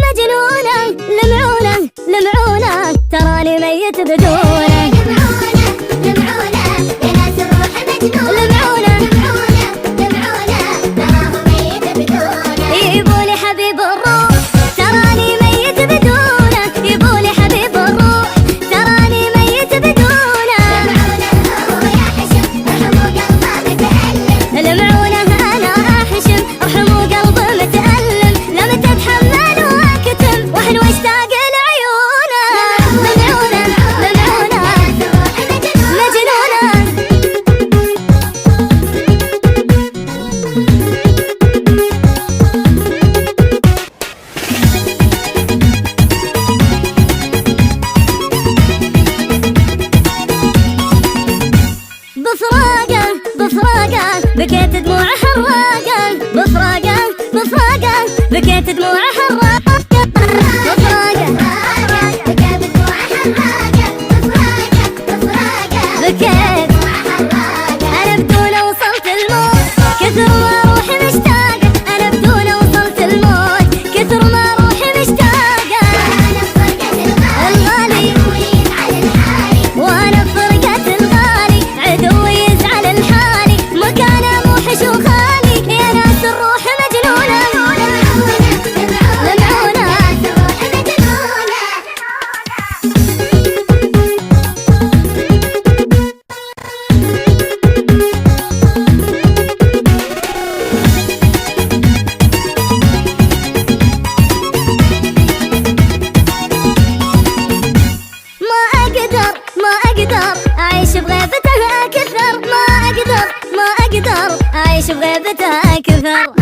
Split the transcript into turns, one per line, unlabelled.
مجنونة لمعونة لمعونة تراني ميت بدونك.
لمعونة يا ناس الروح مجنونة. لمعونة تراهم ميت بدونك.
يبولي حبيب الروح تراني ميت بدونك. يبولي حبيب الروح تراني ميت بدونك.
لمعونة هو يا حشم ارحموا قلبه متألم.
لمعونة أنا أحشم ارحموا قلبه متألم. لم تتحمل وأكتم وحن واشتاق لعيونه. لمعونة لمعونة مجنونة. بفراقه بفراقه بكيت دموع حراقه. بفراقه بفراقه بكيت دموع حراقه. بفراقه
بكى بدموع حراقة.
بكيت انا بدونه وصلت الموت كثر ما روحي مشتاقه. انا بدونه وصلت الموت كثر ما روحي مشتاقه. وانا بفرقة الغالي عدوي يزعل الحالي. مكانه موحش وخالي يا ناس الروح مجنونة. لمعونة ما اقدر اعيش بغيبته اكثر. ما اقدر اعيش بغيبته اكثر.